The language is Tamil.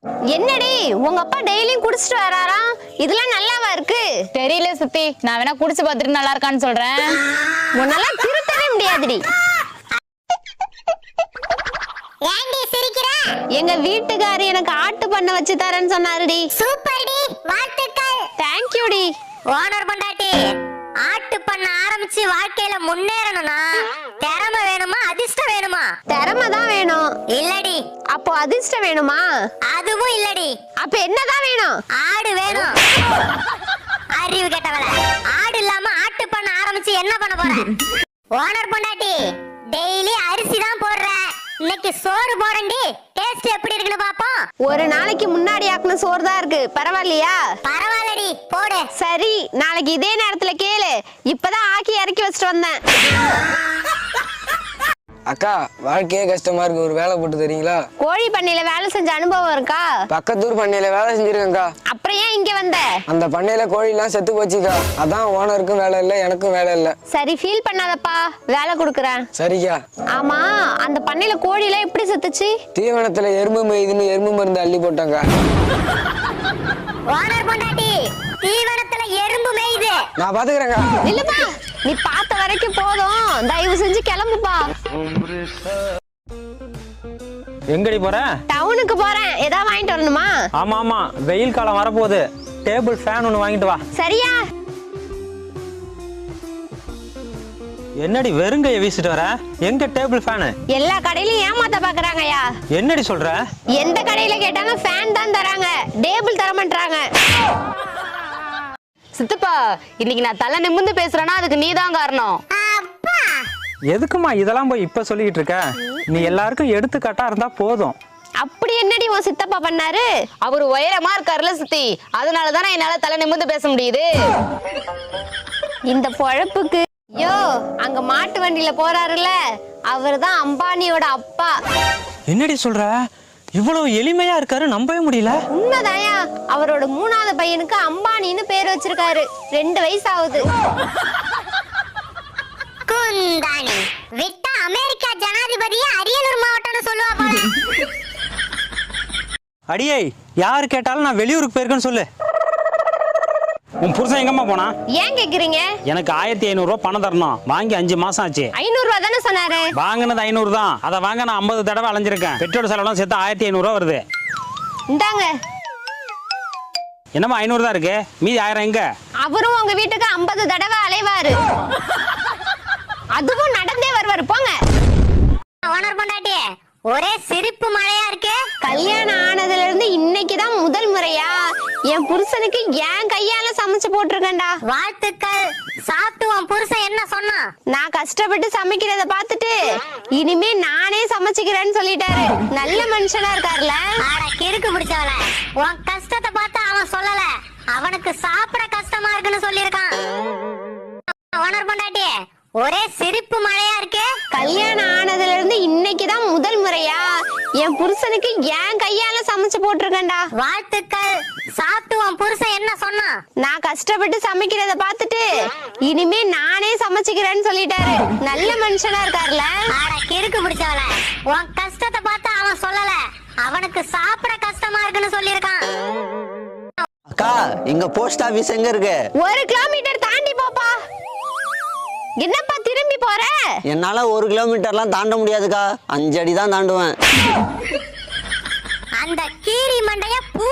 என்னடி உங்க அப்பா டெய்லியும் குடிச்சிட்டு வராராம், இதெல்லாம் நல்லாவா இருக்கு? தெரியல சித்தி, நான் வேணா குடிச்சு பார்த்துட்டு நல்லா இருக்கான்னு சொல்றேன். உன்னெல்லாம் திருத்தவே முடியாதுடி. எங்க வீட்டுக்காரர் எனக்கு ஆட்டு பண்ண வச்சு தரேன்னு சொன்னாருடி. சூப்பர் டி, வாழ்த்துக்கள். தேங்க் யூ டி. ஓனர் பொண்டாட்டி, ஆட்டு பண்ண ஆரம்பிச்சு வாழ்க்கையில முன்னேறணும்னா திறமை வேணுமா அதிர்ஷ்டம் வேணுமா? திறமை தான் வேணும். இல்லடி. அப்போ அதிர்ஷ்டம் வேணுமா? அதுவும் இல்லடி. அப்ப என்னதான் வேணும்? ஆடு வேணும். அறிவு கெட்டவள, ஆடு இல்லாம ஆட்டு பண்ண ஆரம்பிச்சு என்ன பண்ண போற? ஓனர் பொண்டாட்டி, டெய்லி அரிசி தான் போடுற, இன்னைக்கு சோறு போறண்டி. டேஸ்ட் எப்படி இருக்குன்னு பாப்போம். ஒரு நாளைக்கு முன்னாடி ஆக்குன சோறு தான் இருக்கு, பரவாயில்லையா? பரவாயில்லடி, போடு. சரி, நாளைக்கு இதே நேரத்துல கேளு. இப்பதான் ஆக்கி இறக்கி வச்சுட்டு வந்தேன். அக்கா, வாழ்க்கையே கஷ்டமா இருக்கு, ஒரு வேலை போட்டு தரீங்களா? கோழி பண்ணையில வேலை செஞ்ச அனுபவம் இருக்கா? பக்கத்தூர் பண்ணையில வேலை செஞ்சிருக்கேன்க்கா. அப்புறம் ஏன் இங்க வந்த? அந்த பண்ணையில கோழி எல்லாம் செத்து போச்சுக்கா, அதான் ஓனருக்கும் வேலை இல்ல, எனக்கும் வேலை இல்ல. சரி, ஃபீல் பண்ணாதப்பா, வேலை கொடுக்குறேன். சரிக்கா. ஆமா, அந்த பண்ணையில கோழி எல்லாம் எப்படி செத்துச்சு? தீவனத்துல எறும்பு மேய்துன்னு எறும்பு மருந்து அள்ளி போட்டாங்க. ஓனர் பொண்டாட்டி, தீவனத்துல எறும்பு மேய்து. நான் பாத்துக்கிறேன்க்கா. இல்லப்பா, நீ பார்த்த வரைக்கும் போதும், தயவு செஞ்சு கிளம்புப்பா. எங்கடி போற? டவுனுக்கு போறேன், ஏதாவது வாங்கிட்டு வரணுமா? ஆமா ஆமா, வெயில் காலம் வரப்போகுது, டேபிள் ஃபேன் ஒன்று வாங்கிட்டு வா. சரியா? என்னடி வெறுங்கைய வீசிட்டு வர? எங்க டேபிள் ஃபேனு? எல்லா கடையிலயும் ஏமாத்த பாக்குறாங்கயா. என்னடி சொல்ற? எந்த கடையில கேட்டாலும் ஃபேன் தான் தராங்க, டேபிள் தர மாட்டாங்க. சித்தப்பா, இன்னைக்கு நான் தலை நிமிர்ந்து பேசுறேன்னா அதுக்கு நீதான் காரணம். அப்பா, எதுக்குமா இதெல்லாம் போய் இப்ப சொல்லிக்கிட்டு இருக்க? நீ எல்லாருக்கும் எடுத்துக்காட்டா இருந்தா போதும். அப்படி என்னடி உன் சித்தப்பா பண்ணாரு? அவரு உயரமா இருக்காருல சித்தி, அதனாலதானே என்னால தலை நிமிர்ந்து பேச முடியுது. இந்த பொழப்புக்கு யோ, அங்க மாட்டு வண்டியில போறாருல, அவர்தான் அம்பானியோட அப்பா. என்னடி சொல்ற? இவ்வளவு எளிமையா இருக்காரு, நம்பவே முடியல. உண்மைதாயா, அவரோட 3வது பையனுக்கு அம்பானின்னு பேர் வச்சிருக்காரு. 2 வயசு ஆகுது. குந்தாணி விட்டா அமெரிக்கா ஜனாதிபதியே அரியலூர் மாவட்டம்னு சொல்லுவா போல. அடியே, யாரு கேட்டாலும் நான் வெளியூருக்கு போயிருக்கேன்னு சொல்லு. உன் புருஷன் எங்கம்மா போனா? ஏன் கேக்குறீங்க? எனக்கு 1500 ரூபாய் பணம் தரணும், வாங்கி 5 மாசம் ஆச்சு. 500 ரூபா தானே சொன்னாரு? வாங்கினது 500 தான், அதை வாங்க நான் 50 தடவை அலைஞ்சிருக்கேன். பெட்ரோல் செலவுலாம் சேர்த்து 1500 ரூபா வருது. இந்தாங்க. என்னம்மா 500 தான் இருக்கு, மீதி 1000 எங்க? அவரும் உங்க வீட்டுக்கு 50 தடவை அலைவாரு, அதுவும் நடந்தே வருவாரு. போங்க. ஓனர் பொண்டாட்டி, ஒரே சிரிப்பு மழையா இருக்கு. கல்யாணம் ஆனதுல இருந்து இன்னைக்குதான் முதல் முறையா என் புருஷனுக்கு என் கையால சமைச்சு போட்டிருக்கேன்டா. வாழ்த்துக்கள். சாப்பிட்டு உன் புருஷன் என்ன சொன்னா? நான் கஷ்டப்பட்டு சமைக்கிறத பார்த்துட்டு இனிமே நானே சமைச்சுக்கிறேன்னு சொல்லிட்டாரு. நல்ல மனுஷனா இருக்காருல. ஆட கிறுக்கு பிடிச்சவள, உன் கஷ்டத்தை பார்த்து அவன் சொல்லல, அவனுக்கு சாப்பிட கஷ்டமா இருக்குன்னு சொல்லியிருக்கான். ஓனர் பொண்டாட்டி, ஒரே சிரிப்பு மழையா இருக்கு. கல்யாணம் ஆனதுல இருந்து இன்னைக்குதான் முதல் முறையா என் புருஷனுக்கு என் கையால சமைச்சு போட்டிருக்கேன்டா. வாழ்த்துக்கள். சாப்பிட்டு உன் புருஷன் என்ன சொன்னா? நான் கஷ்டப்பட்டு சமைக்கிறத பார்த்துட்டு இனிமே நானே சமைச்சுக்கிறேன்னு சொல்லிட்டாரு. நல்ல மனுஷனா இருக்காருல. ஆட கிறுக்கு பிடிச்சவள, உன் கஷ்டத்தை பார்த்து அவன் சொல்லல, அவனுக்கு சாப்பிட கஷ்டமா இருக்குன்னு சொல்லியிருக்கான். அக்கா, இங்க போஸ்ட் ஆபீஸ் எங்க இருக்கு? 1 கிலோமீட்டர் தாண்டி போப்பா. என்னப்பா திரும்பி போற? என்னால 1 கிலோமீட்டர்லாம் தாண்ட முடியாதுக்கா, 5 அடி தான் தாண்டுவேன். அந்த கீரி மண்டைய பூ